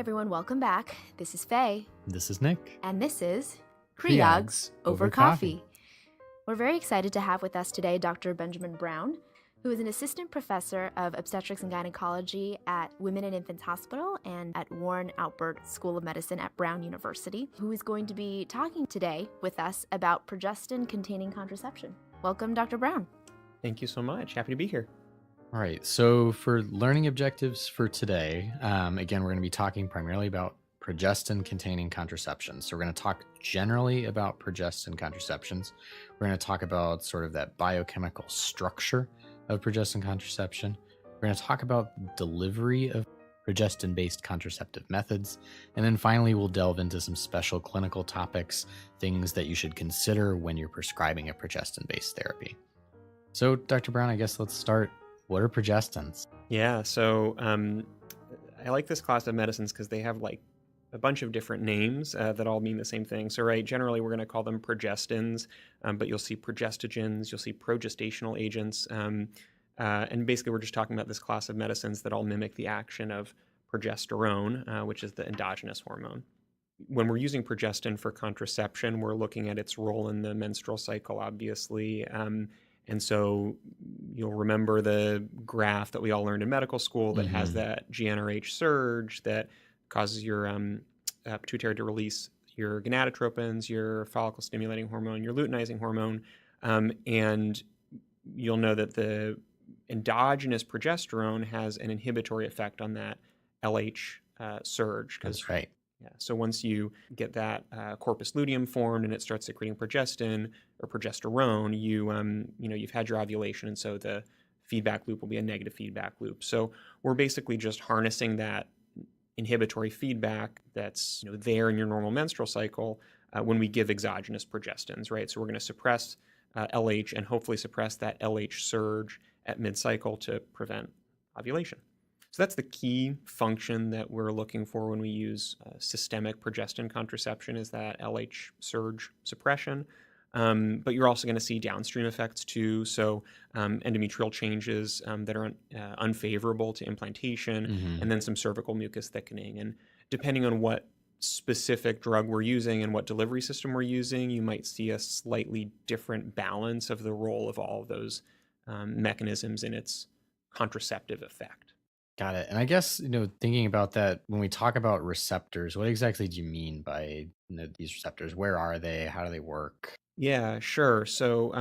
everyone, welcome back. This is Fei. This is Nick. And this is Preogs Over Coffee. We're very excited to have with us today Dr. Benjamin Brown, who is an assistant professor of Obstetrics and Gynecology at Women and Infants Hospital and at Warren Alpert School of Medicine at Brown University, who is going to be talking today with us about progestin-containing contraception. Welcome, Dr. Brown. Thank you so much. Happy to be here. All right, so for learning objectives for today, again, we're going to be talking primarily about progestin-containing contraception. So we're going to talk generally about progestin contraceptions. We're going to talk about sort of that biochemical structure of progestin contraception. We're going to talk about delivery of progestin-based contraceptive methods. And then finally, we'll delve into some special clinical topics, things that you should consider when you're prescribing a progestin-based therapy. So Dr. Brown, I guess let's start. What are progestins? Yeah, so I like this class of medicines because they have like a bunch of different names that all mean the same thing. So, right, generally we're going to call them progestins, but you'll see progestogens, you'll see progestational agents, and basically we're just talking about this class of medicines that all mimic the action of progesterone, which is the endogenous hormone. When we're using progestin for contraception, we're looking at its role in the menstrual cycle, obviously. And so you'll remember the graph that we all learned in medical school that has that GnRH surge that causes your pituitary to release your gonadotropins, your follicle-stimulating hormone, your luteinizing hormone. And you'll know that the endogenous progesterone has an inhibitory effect on that LH surge. That's right. Yeah. So once you get that corpus luteum formed and it starts secreting progestin or progesterone, you've had your ovulation, and so the feedback loop will be a negative feedback loop. So we're basically just harnessing that inhibitory feedback that's there in your normal menstrual cycle when we give exogenous progestins, right? So we're going to suppress LH and hopefully suppress that LH surge at mid-cycle to prevent ovulation. So that's the key function that we're looking for when we use systemic progestin contraception, is that LH surge suppression. But you're also going to see downstream effects too. So endometrial changes that are unfavorable to implantation, and then some cervical mucus thickening. And depending on what specific drug we're using and what delivery system we're using, you might see a slightly different balance of the role of all of those mechanisms in its contraceptive effect. Got it. And I guess, thinking about that, when we talk about receptors, what exactly do you mean by these receptors? Where are they? How do they work? Yeah, sure. So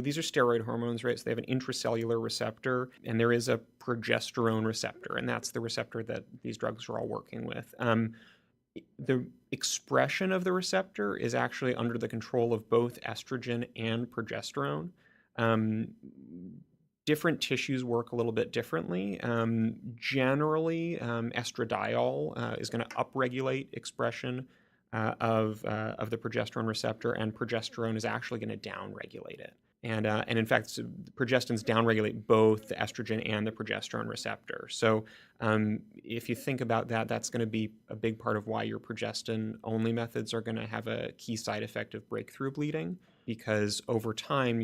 these are steroid hormones, right? So they have an intracellular receptor, and there is a progesterone receptor, and that's the receptor that these drugs are all working with. The expression of the receptor is actually under the control of both estrogen and progesterone. Different tissues work a little bit differently. Generally, estradiol is going to upregulate expression of the progesterone receptor, and progesterone is actually going to downregulate it. And in fact, progestins downregulate both the estrogen and the progesterone receptor. So if you think about that, that's going to be a big part of why your progestin-only methods are going to have a key side effect of breakthrough bleeding, because over time,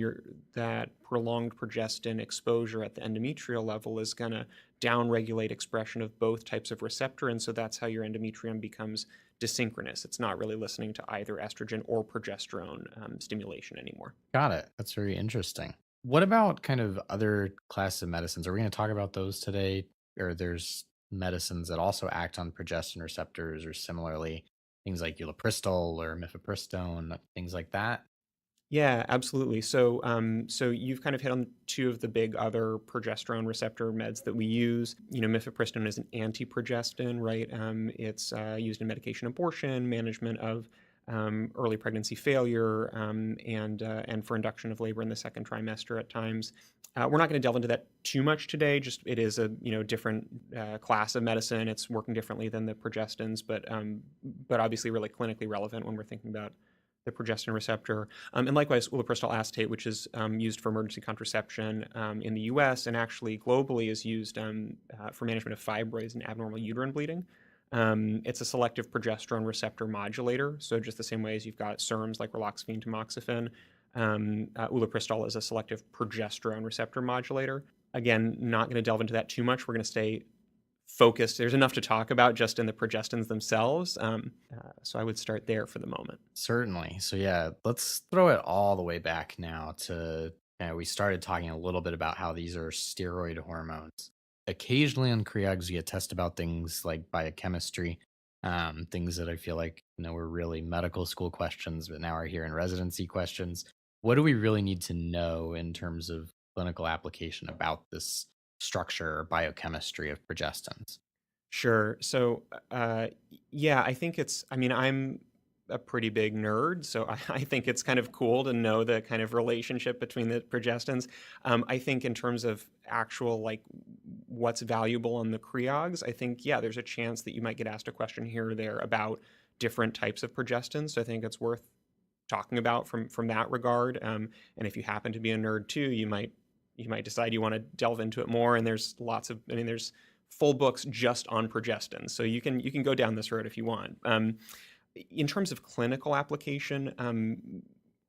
that prolonged progestin exposure at the endometrial level is going to downregulate expression of both types of receptor, and so that's how your endometrium becomes desynchronous. It's not really listening to either estrogen or progesterone stimulation anymore. Got it. That's very interesting. What about kind of other classes of medicines? Are we going to talk about those today? Or there's medicines that also act on progestin receptors, or similarly, things like ulipristal or mifepristone, things like that? Yeah, absolutely. So you've kind of hit on two of the big other progesterone receptor meds that we use. Mifepristone is an anti-progestin, right? It's used in medication abortion, management of early pregnancy failure, and for induction of labor in the second trimester at times. We're not going to delve into that too much today. Just it is a different class of medicine. It's working differently than the progestins, but obviously really clinically relevant when we're thinking about the progestin receptor. And likewise, ulipristal acetate, which is used for emergency contraception in the US and actually globally is used for management of fibroids and abnormal uterine bleeding. It's a selective progesterone receptor modulator. So just the same way as you've got SERMs like raloxifene, tamoxifen, ulipristal is a selective progesterone receptor modulator. Again, not going to delve into that too much. We're going to stay focused. There's enough to talk about just in the progestins themselves. So I would start there for the moment. Certainly. So yeah, let's throw it all the way back now to we started talking a little bit about how these are steroid hormones. Occasionally on Creogs, we get test about things like biochemistry, things that I feel like were really medical school questions, but now are here in residency questions. What do we really need to know in terms of clinical application about this structure or biochemistry of progestins? Sure. So, yeah, I think I'm a pretty big nerd, so I think it's kind of cool to know the kind of relationship between the progestins. I think in terms of actual, like, what's valuable on the Creogs, I think, yeah, there's a chance that you might get asked a question here or there about different types of progestins. So I think it's worth talking about from that regard. And if you happen to be a nerd too, you might decide you want to delve into it more. And there's there's full books just on progestins, so you can go down this road if you want. In terms of clinical application,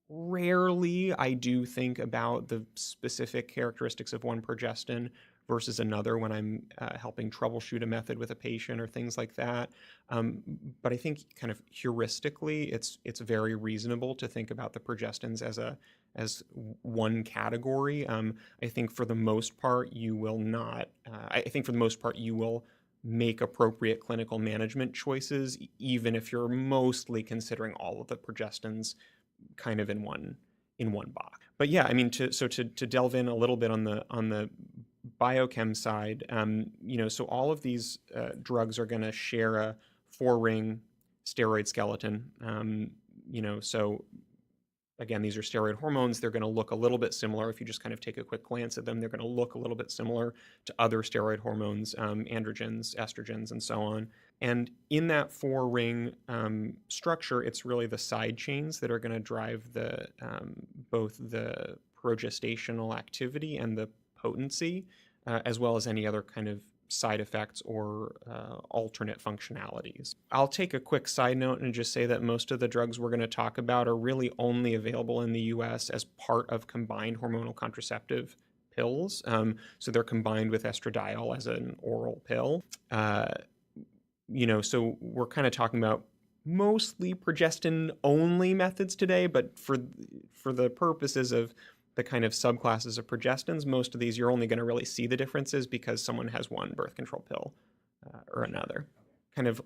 rarely I do think about the specific characteristics of one progestin versus another when I'm helping troubleshoot a method with a patient or things like that. But I think kind of heuristically, it's very reasonable to think about the progestins as one category. I think for the most part, you will not. I think for the most part, you will make appropriate clinical management choices, even if you're mostly considering all of the progestins kind of in one box. But yeah, I mean, to delve in a little bit on the biochem side, so all of these drugs are going to share a 4-ring steroid skeleton. So again, these are steroid hormones. They're going to look a little bit similar. If you just kind of take a quick glance at them, they're going to look a little bit similar to other steroid hormones, androgens, estrogens, and so on. And in that 4-ring structure, it's really the side chains that are going to drive the both the progestational activity and the potency, as well as any other kind of side effects or alternate functionalities. I'll take a quick side note and just say that most of the drugs we're going to talk about are really only available in the US as part of combined hormonal contraceptive pills. So they're combined with estradiol as an oral pill. So we're kind of talking about mostly progestin-only methods today, but for the purposes of the kind of subclasses of progestins, most of these you're only going to really see the differences because someone has one birth control pill or another. Kind of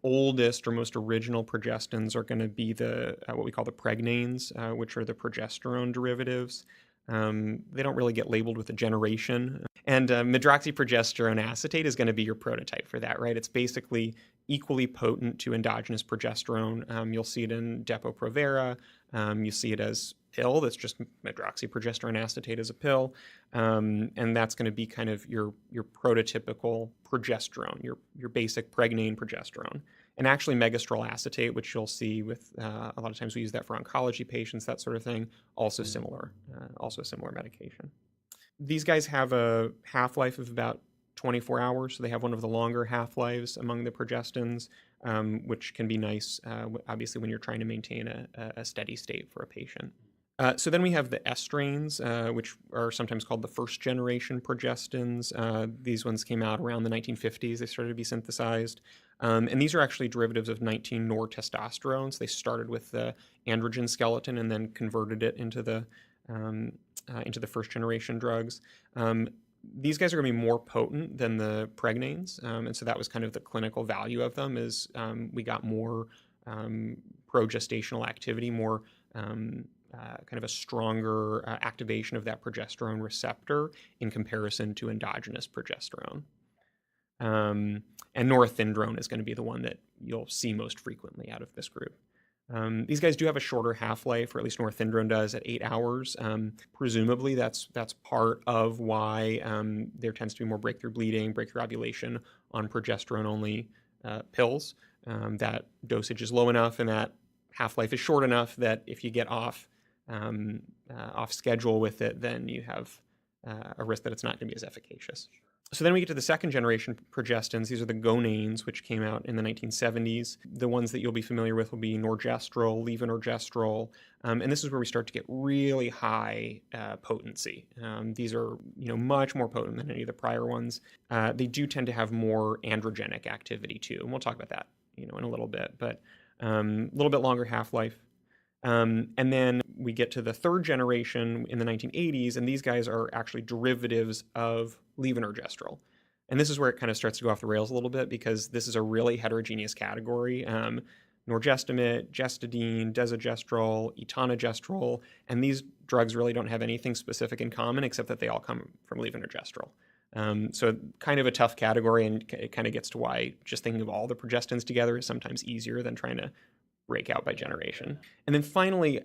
oldest or most original progestins are going to be the what we call the pregnanes, which are the progesterone derivatives. They don't really get labeled with a generation. And medroxyprogesterone acetate is going to be your prototype for that, right? It's basically equally potent to endogenous progesterone. You'll see it in Depo-Provera. You see it as pill that's just medroxyprogesterone acetate as a pill, and that's going to be kind of your prototypical progesterone, your basic pregnane progesterone. And actually megestrol acetate, which you'll see with a lot of times we use that for oncology patients, that sort of thing, also similar, also a similar medication. These guys have a half-life of about 24 hours, so they have one of the longer half-lives among the progestins, which can be nice, obviously, when you're trying to maintain a steady state for a patient. So then we have the estranes, which are sometimes called the first-generation progestins. These ones came out around the 1950s. They started to be synthesized. And these are actually derivatives of 19-nortestosterone. So they started with the androgen skeleton and then converted it into the first-generation drugs. These guys are going to be more potent than the pregnanes, and so that was kind of the clinical value of them is we got more progestational activity, more kind of a stronger activation of that progesterone receptor in comparison to endogenous progesterone. And norethindrone is going to be the one that you'll see most frequently out of this group. These guys do have a shorter half-life, or at least norethindrone does, at 8 hours. Presumably, that's part of why there tends to be more breakthrough bleeding, breakthrough ovulation on progesterone-only pills. That dosage is low enough, and that half-life is short enough that if you get off schedule with it, then you have a risk that it's not going to be as efficacious. So then we get to the second generation progestins. These are the gonanes, which came out in the 1970s. The ones that you'll be familiar with will be norgestrel, levonorgestrel, and this is where we start to get really high potency. These are, much more potent than any of the prior ones. They do tend to have more androgenic activity too, and we'll talk about that, in a little bit. But a little bit longer half-life. And then we get to the third generation in the 1980s, and these guys are actually derivatives of levonorgestrel. And this is where it kind of starts to go off the rails a little bit, because this is a really heterogeneous category. Norgestimate, gestodine, desogestrel, etonogestrel, and these drugs really don't have anything specific in common except that they all come from levonorgestrel. So kind of a tough category, and it kind of gets to why just thinking of all the progestins together is sometimes easier than trying to break out by generation. And then finally,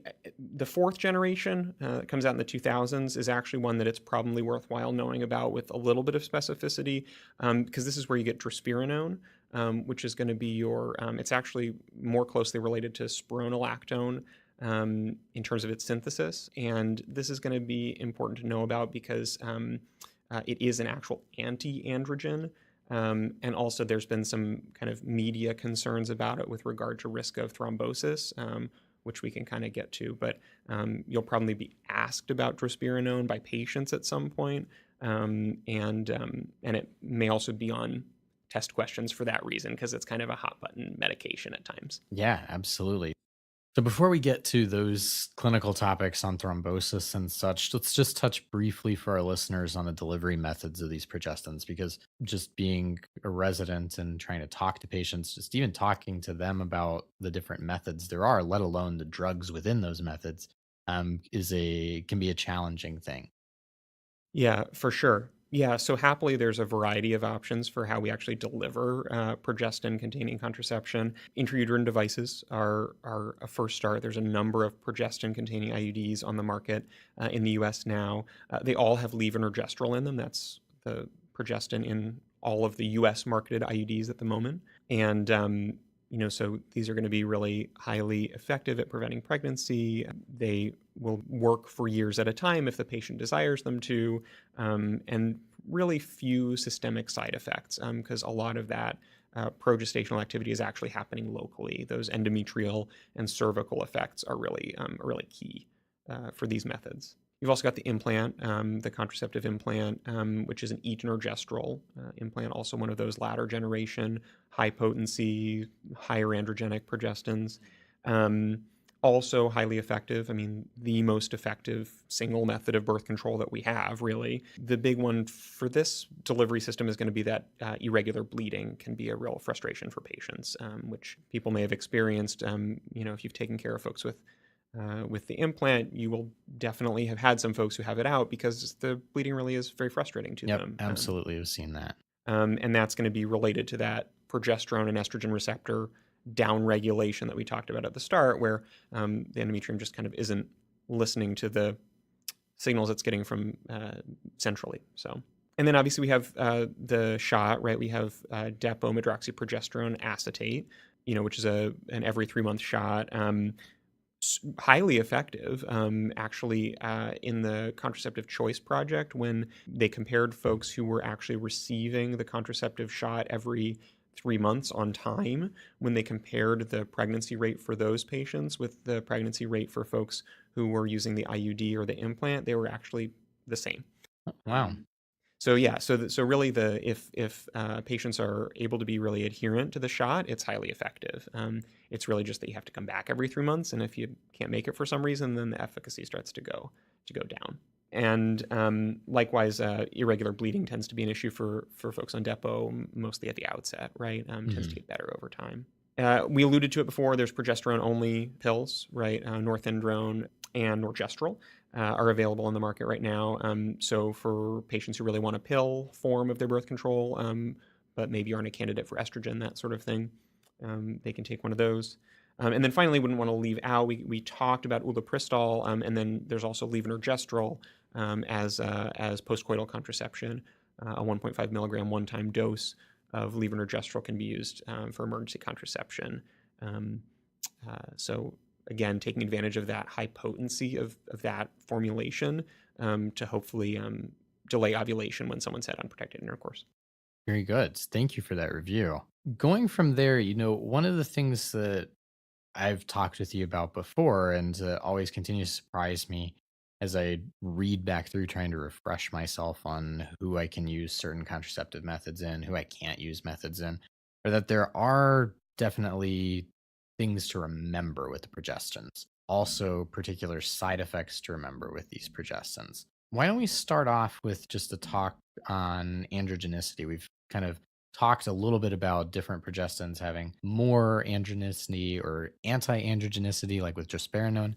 the fourth generation that comes out in the 2000s is actually one that it's probably worthwhile knowing about with a little bit of specificity, because this is where you get drospirenone, which is going to be it's actually more closely related to spironolactone in terms of its synthesis. And this is going to be important to know about because it is an actual anti-androgen. And also there's been some kind of media concerns about it with regard to risk of thrombosis, which we can kind of get to. But you'll probably be asked about drospirenone by patients at some point, and it may also be on test questions for that reason, because it's kind of a hot button medication at times. Yeah, absolutely. So before we get to those clinical topics on thrombosis and such, let's just touch briefly for our listeners on the delivery methods of these progestins, because just being a resident and trying to talk to patients, just even talking to them about the different methods there are, let alone the drugs within those methods, can be a challenging thing. Yeah, for sure. Yeah, so happily there's a variety of options for how we actually deliver progestin-containing contraception. Intrauterine devices are a first start. There's a number of progestin-containing IUDs on the market in the U.S. now. They all have levonorgestrel in them. That's the progestin in all of the U.S. marketed IUDs at the moment. And so these are going to be really highly effective at preventing pregnancy. They will work for years at a time if the patient desires them to, and really few systemic side effects, because a lot of that progestational activity is actually happening locally. Those endometrial and cervical effects are really key for these methods. You've also got the implant, the contraceptive implant, which is an etonogestrel implant, also one of those latter generation, high potency, higher androgenic progestins. Also highly effective. I mean, the most effective single method of birth control that we have, really. The big one for this delivery system is going to be that irregular bleeding can be a real frustration for patients, which people may have experienced. If you've taken care of folks with the implant, you will definitely have had some folks who have it out because the bleeding really is very frustrating to them. Absolutely. I've seen that. And that's going to be related to that progesterone and estrogen receptor downregulation that we talked about at the start, where the endometrium just kind of isn't listening to the signals it's getting from centrally. So, and then obviously we have the shot, right? We have depomedroxyprogesterone acetate, which is an every 3-month shot. Highly effective, actually, in the Contraceptive Choice Project, when they compared folks who were actually receiving the contraceptive shot every 3 months on time, when they compared the pregnancy rate for those patients with the pregnancy rate for folks who were using the IUD or the implant, they were actually the same. Wow. So yeah, so really if patients are able to be really adherent to the shot, it's highly effective. It's really just that you have to come back every 3 months, and if you can't make it for some reason, then the efficacy starts to go down. And likewise, irregular bleeding tends to be an issue for folks on Depo, mostly at the outset, right? Tends to get better over time. We alluded to it before. There's progesterone-only pills, right? Northindrone and norgestrel are available on the market right now. So for patients who really want a pill form of their birth control, but maybe aren't a candidate for estrogen, that sort of thing, they can take one of those. And then finally, wouldn't want to leave out, we talked about ulipristal, and then there's also levonorgestrel as postcoital contraception. A 1.5 milligram one-time dose of levonorgestrel can be used for emergency contraception. So again, taking advantage of that high potency of that formulation to hopefully delay ovulation when someone's had unprotected intercourse. Very good. Thank you for that review. Going from there, one of the things that I've talked with you about before and always continues to surprise me as I read back through trying to refresh myself on who I can use certain contraceptive methods in, who I can't use methods in, or that there are definitely things to remember with the progestins, also particular side effects to remember with these progestins. Why don't we start off with just a talk on androgenicity? We've kind of talked a little bit about different progestins having more androgenicity or anti-androgenicity, like with drospirenone.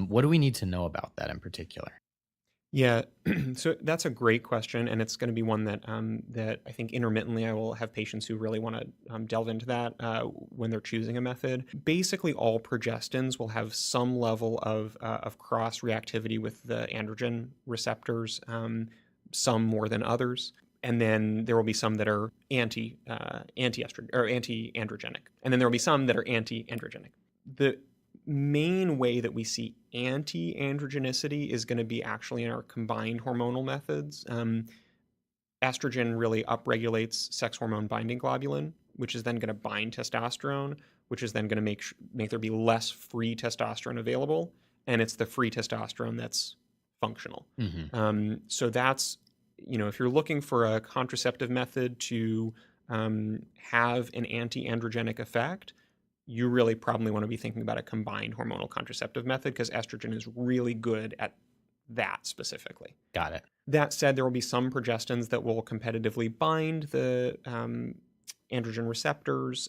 What do we need to know about that in particular? Yeah, so that's a great question, and it's going to be one that that I think intermittently I will have patients who really want to delve into that when they're choosing a method. Basically, all progestins will have some level of cross reactivity with the androgen receptors, some more than others. And then there will be some that are anti-estrogen or anti-androgenic, and then there will be some that are anti-androgenic. The main way that we see anti-androgenicity is going to be actually in our combined hormonal methods. Estrogen really upregulates sex hormone binding globulin, which is then going to bind testosterone, which is then going to make there be less free testosterone available, and it's the free testosterone that's functional. So that's, if you're looking for a contraceptive method to have an anti-androgenic effect, you really probably want to be thinking about a combined hormonal contraceptive method because estrogen is really good at that specifically. Got it. That said, there will be some progestins that will competitively bind the androgen receptors,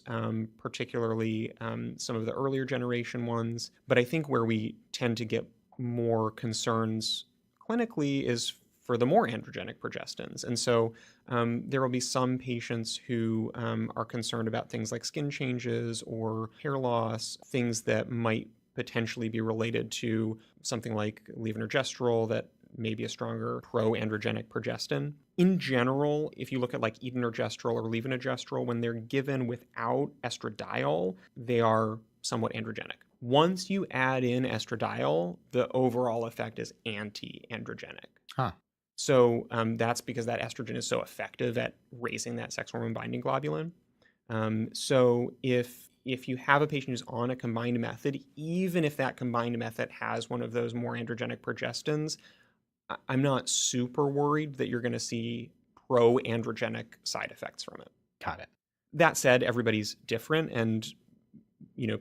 particularly some of the earlier generation ones. But I think where we tend to get more concerns clinically is for the more androgenic progestins. And so there will be some patients who are concerned about things like skin changes or hair loss, things that might potentially be related to something like levonorgestrel that may be a stronger pro-androgenic progestin. In general, if you look at like etonogestrel or levonorgestrel, when they're given without estradiol, they are somewhat androgenic. Once you add in estradiol, the overall effect is anti-androgenic. Huh. So that's because that estrogen is so effective at raising that sex hormone binding globulin. So if you have a patient who's on a combined method, even if that combined method has one of those more androgenic progestins, I'm not super worried that you're going to see pro-androgenic side effects from it. Got it. That said, everybody's different, and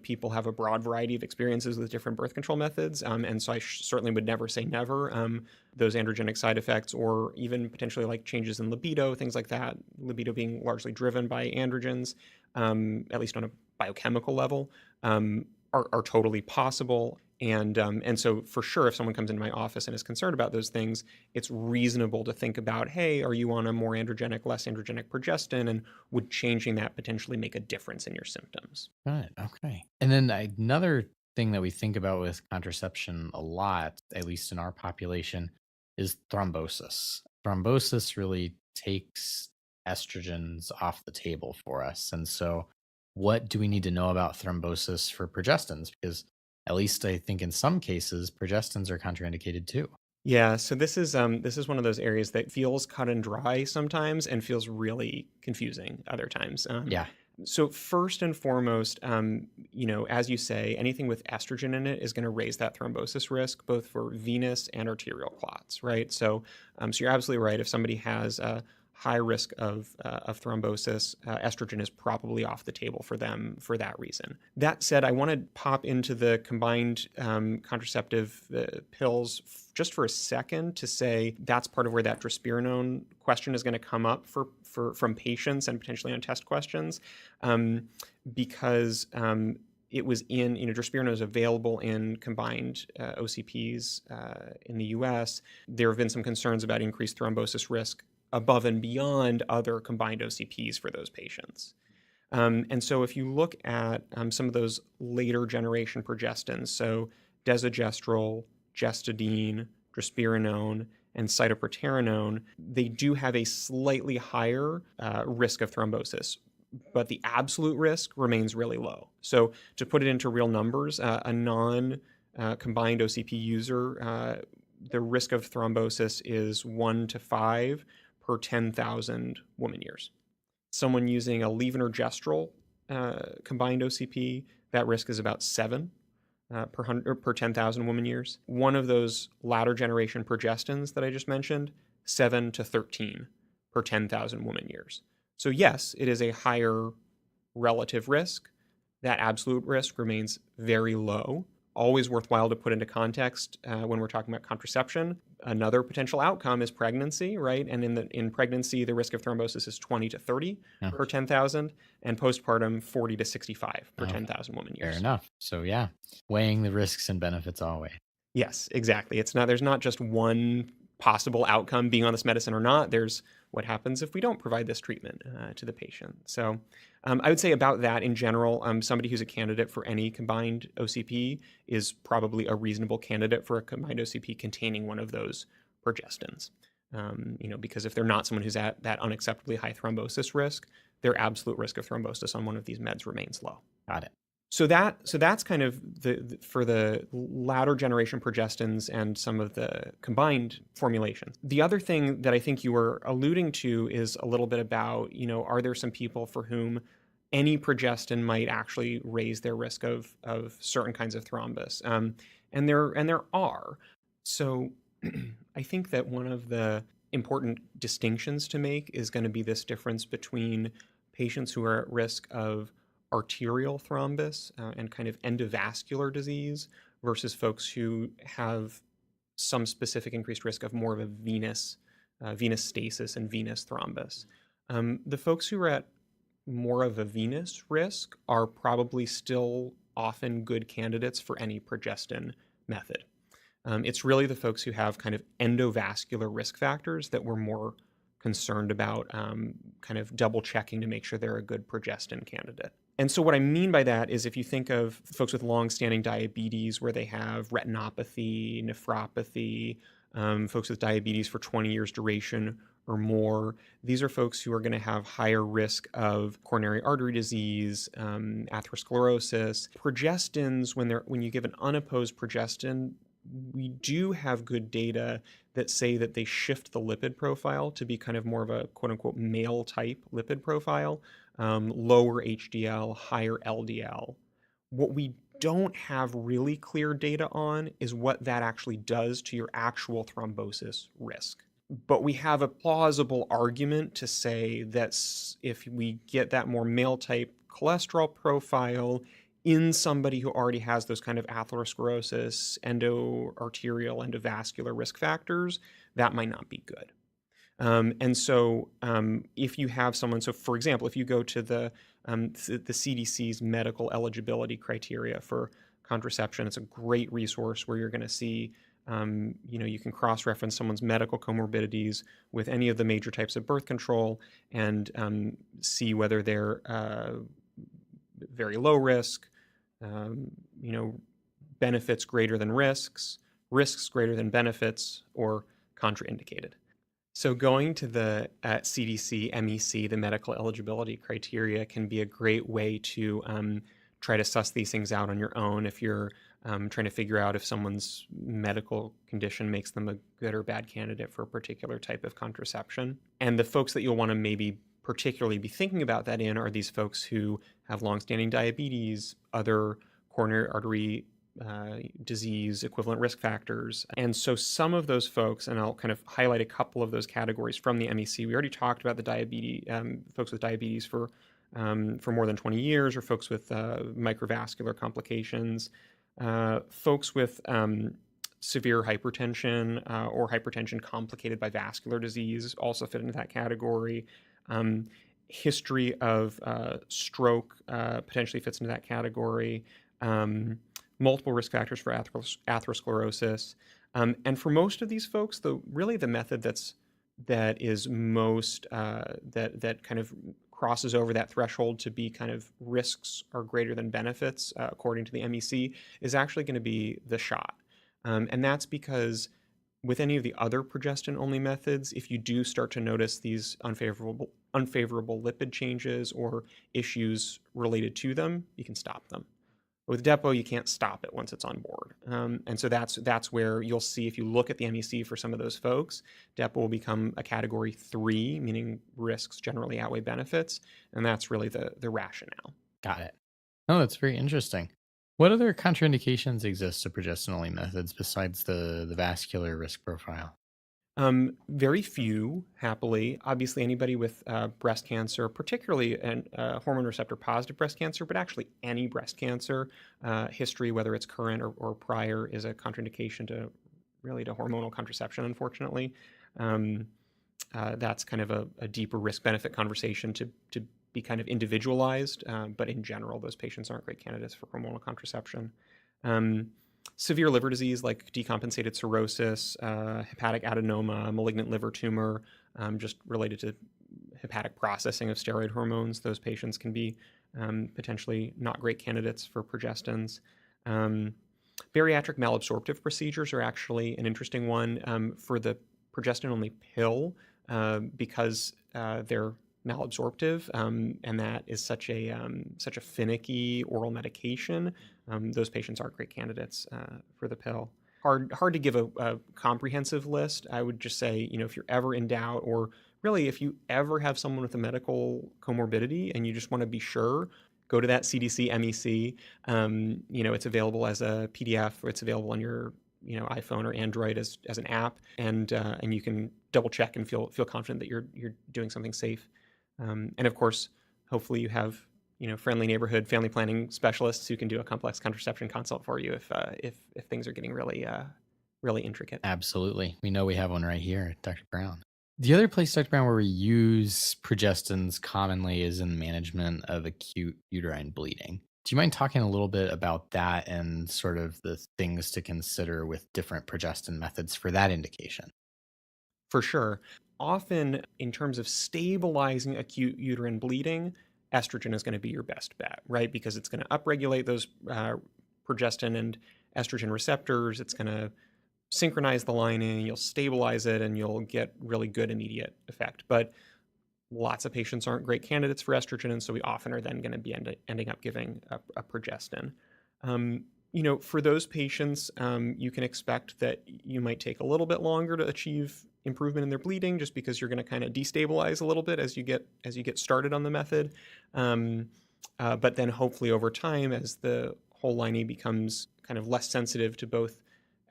people have a broad variety of experiences with different birth control methods. And so I certainly would never say never. Those androgenic side effects, or even potentially like changes in libido, things like that, libido being largely driven by androgens, at least on a biochemical level, are totally possible. And so for sure, if someone comes into my office and is concerned about those things, it's reasonable to think about, hey, are you on a more androgenic, less androgenic progestin, and would changing that potentially make a difference in your symptoms? Good. Okay. And then another thing that we think about with contraception a lot, at least in our population, is thrombosis. Thrombosis really takes estrogens off the table for us. And so what do we need to know about thrombosis for progestins? Because at least I think in some cases, progestins are contraindicated too. Yeah, so this is one of those areas that feels cut and dry sometimes and feels really confusing other times. Yeah. So first and foremost, as you say, anything with estrogen in it is going to raise that thrombosis risk, both for venous and arterial clots, right? So you're absolutely right. If somebody has a high risk of thrombosis, estrogen is probably off the table for them for that reason. That said, I want to pop into the combined contraceptive pills just for a second to say that's part of where that drospirenone question is going to come up from patients and potentially on test questions, because it was drospirenone is available in combined OCPs in the U.S. There have been some concerns about increased thrombosis risk above and beyond other combined OCPs for those patients. And so if you look at some of those later generation progestins, so desogestrel, gestodine, drospirenone, and cytoproterenone, they do have a slightly higher risk of thrombosis, but the absolute risk remains really low. So to put it into real numbers, a non-combined OCP user the risk of thrombosis is 1 to 5 per 10,000 woman years. Someone using a levonorgestrel combined OCP, that risk is about 7 per 10,000 woman years. One of those latter generation progestins that I just mentioned, 7 to 13 per 10,000 woman years. So yes, it is a higher relative risk. That absolute risk remains very low. Always worthwhile to put into context when we're talking about contraception. Another potential outcome is pregnancy, right? And in pregnancy, the risk of thrombosis is 20 to 30 per 10,000, and postpartum 40 to 65 per 10,000 woman years. Fair enough. So yeah, weighing the risks and benefits always. Yes, exactly. There's not just one possible outcome being on this medicine or not. There's what happens if we don't provide this treatment to the patient. So I would say about that in general, somebody who's a candidate for any combined OCP is probably a reasonable candidate for a combined OCP containing one of those progestins. Because if they're not someone who's at that unacceptably high thrombosis risk, their absolute risk of thrombosis on one of these meds remains low. Got it. So that's kind of for the latter generation progestins and some of the combined formulations. The other thing that I think you were alluding to is a little bit about, are there some people for whom any progestin might actually raise their risk of certain kinds of thrombus? And there are. So I think that one of the important distinctions to make is going to be this difference between patients who are at risk of arterial thrombus and kind of endovascular disease versus folks who have some specific increased risk of more of a venous stasis and venous thrombus. The folks who are at more of a venous risk are probably still often good candidates for any progestin method. It's really the folks who have kind of endovascular risk factors that we're more concerned about kind of double checking to make sure they're a good progestin candidate. And so what I mean by that is if you think of folks with long-standing diabetes where they have retinopathy, nephropathy, folks with diabetes for 20 years duration or more, these are folks who are going to have higher risk of coronary artery disease, atherosclerosis. Progestins, when you give an unopposed progestin, we do have good data that say that they shift the lipid profile to be kind of more of a quote-unquote male-type lipid profile, lower HDL, higher LDL. What we don't have really clear data on is what that actually does to your actual thrombosis risk. But we have a plausible argument to say that if we get that more male-type cholesterol profile in somebody who already has those kind of atherosclerosis, endoarterial, endovascular risk factors, that might not be good. And so if you have someone, so for example, if you go to the CDC's medical eligibility criteria for contraception, it's a great resource where you're going to see, you can cross-reference someone's medical comorbidities with any of the major types of birth control and see whether they're very low risk, benefits greater than risks, risks greater than benefits, or contraindicated. So going to the CDC, MEC, the medical eligibility criteria, can be a great way to try to suss these things out on your own if you're trying to figure out if someone's medical condition makes them a good or bad candidate for a particular type of contraception. And the folks that you'll want to maybe particularly be thinking about that in are these folks who have longstanding diabetes, other coronary artery disease equivalent risk factors. And so some of those folks, and I'll kind of highlight a couple of those categories from the MEC. We already talked about the diabetes, folks with diabetes for more than 20 years, or folks with microvascular complications, folks with severe hypertension or hypertension complicated by vascular disease also fit into that category. History of stroke potentially fits into that category. Multiple risk factors for atherosclerosis. And for most of these folks, the method that is most, that kind of crosses over that threshold to be kind of risks are greater than benefits, according to the MEC, is actually going to be the shot. And that's because with any of the other progestin-only methods, if you do start to notice these unfavorable lipid changes or issues related to them, you can stop them. With Depo, you can't stop it once it's on board. And so that's where you'll see, if you look at the MEC for some of those folks, Depo will become a category 3, meaning risks generally outweigh benefits. And that's really the rationale. Got it. Oh, that's very interesting. What other contraindications exist to progestin-only methods besides the vascular risk profile? Very few, happily. Obviously, anybody with breast cancer, particularly hormone receptor positive breast cancer, but actually any breast cancer history, whether it's current or prior, is a contraindication to hormonal contraception, unfortunately. That's kind of a deeper risk-benefit conversation to be kind of individualized, but in general, those patients aren't great candidates for hormonal contraception. Severe liver disease like decompensated cirrhosis, hepatic adenoma, malignant liver tumor, just related to hepatic processing of steroid hormones, those patients can be potentially not great candidates for progestins. Bariatric malabsorptive procedures are actually an interesting one for the progestin-only pill because they're malabsorptive, and that is such a finicky oral medication. Those patients aren't great candidates for the pill. Hard to give a comprehensive list. I would just say, if you're ever in doubt, or really if you ever have someone with a medical comorbidity and you just want to be sure, go to that CDC MEC. It's available as a PDF, or it's available on your iPhone or Android as an app, and you can double check and feel confident that you're doing something safe. And of course, hopefully you have friendly neighborhood family planning specialists who can do a complex contraception consult for you if things are getting really intricate. Absolutely. We know we have one right here, Dr. Brown. The other place, Dr. Brown, where we use progestins commonly is in management of acute uterine bleeding. Do you mind talking a little bit about that and sort of the things to consider with different progestin methods for that indication? For sure. Often, in terms of stabilizing acute uterine bleeding, estrogen is going to be your best bet, right? Because it's going to upregulate those progestin and estrogen receptors. It's going to synchronize the lining, you'll stabilize it, and you'll get really good immediate effect. But lots of patients aren't great candidates for estrogen, and so we often are then going to be ending up giving a progestin. For those patients, you can expect that you might take a little bit longer to achieve improvement in their bleeding, just because you're going to kind of destabilize a little bit as you get started on the method. But then hopefully over time, as the whole lining becomes kind of less sensitive to both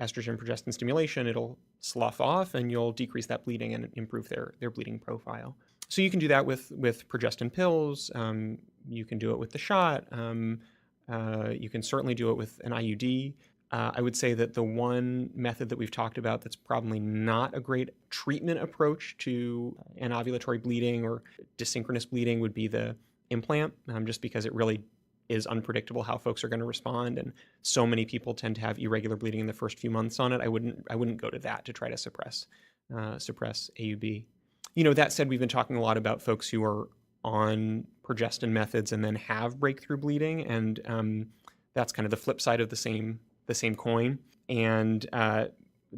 estrogen and progestin stimulation, it'll slough off and you'll decrease that bleeding and improve their bleeding profile. So you can do that with progestin pills. You can do it with the shot. You can certainly do it with an IUD. I would say that the one method that we've talked about that's probably not a great treatment approach to anovulatory bleeding or desynchronous bleeding would be the implant, just because it really is unpredictable how folks are going to respond, and so many people tend to have irregular bleeding in the first few months on it. I wouldn't go to that to try to suppress AUB. That said, we've been talking a lot about folks who are on progestin methods and then have breakthrough bleeding, and that's kind of the flip side of the same coin. And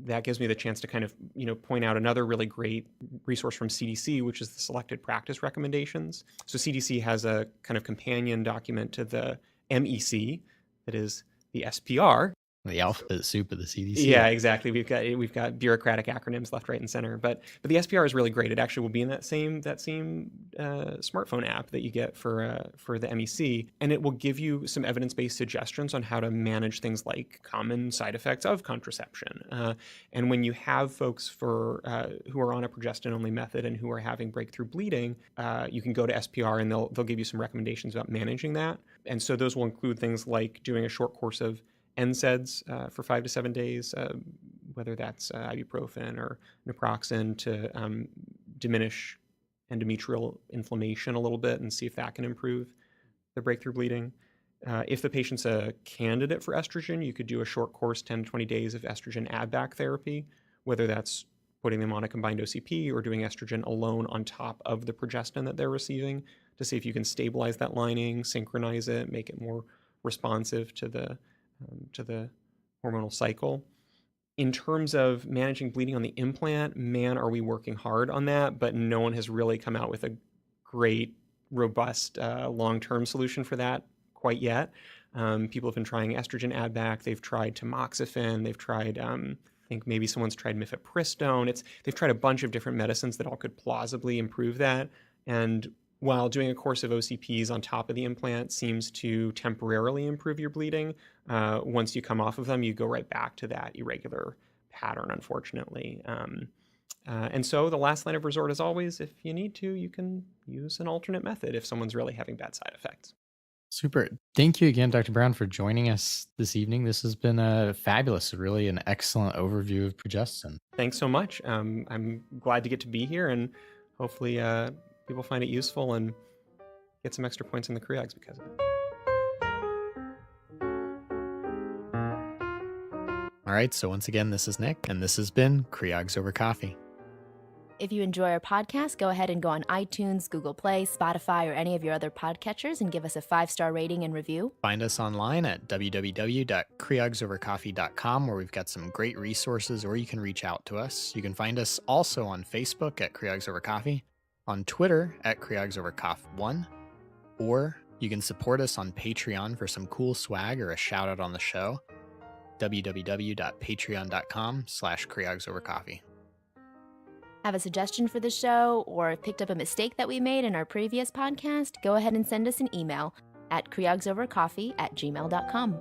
that gives me the chance to kind of point out another really great resource from CDC, which is the selected practice recommendations. So CDC has a kind of companion document to the MEC, that is the SPR. The alphabet soup of the CDC. Yeah, exactly. We've got bureaucratic acronyms left, right, and center. But the SPR is really great. It actually will be in that same smartphone app that you get for the MEC, and it will give you some evidence-based suggestions on how to manage things like common side effects of contraception. And when you have folks who are on a progestin-only method and who are having breakthrough bleeding, you can go to SPR and they'll give you some recommendations about managing that. And so those will include things like doing a short course of NSAIDs for 5 to 7 days, whether that's ibuprofen or naproxen, to diminish endometrial inflammation a little bit and see if that can improve the breakthrough bleeding. If the patient's a candidate for estrogen, you could do a short course, 10 to 20 days of estrogen add-back therapy, whether that's putting them on a combined OCP or doing estrogen alone on top of the progestin that they're receiving, to see if you can stabilize that lining, synchronize it, make it more responsive to the hormonal cycle. In terms of managing bleeding on the implant, man, are we working hard on that, but no one has really come out with a great, robust, long-term solution for that quite yet. People have been trying estrogen add back. They've tried tamoxifen. They've tried, I think maybe someone's tried mifepristone. They've tried a bunch of different medicines that all could plausibly improve that. And while doing a course of OCPs on top of the implant seems to temporarily improve your bleeding, once you come off of them, you go right back to that irregular pattern, unfortunately. And so the last line of resort, as always, if you need to, you can use an alternate method if someone's really having bad side effects. Super. Thank you again, Dr. Brown, for joining us this evening. This has been fabulous, really an excellent overview of progestin. Thanks so much. I'm glad to get to be here, and hopefully people find it useful and get some extra points in the Creogs because of it. All right, so once again, this is Nick, and this has been Creogs Over Coffee. If you enjoy our podcast, go ahead and go on iTunes, Google Play, Spotify, or any of your other podcatchers and give us a 5-star rating and review. Find us online at www.creogsovercoffee.com, where we've got some great resources, or you can reach out to us. You can find us also on Facebook at Creogs Over Coffee, on Twitter at CreogsOverCoff1, or you can support us on Patreon for some cool swag or a shout out on the show. www.patreon.com/CreogsOverCoffee. Have a suggestion for the show or picked up a mistake that we made in our previous podcast? Go ahead and send us an email at creogsovercoffee@gmail.com.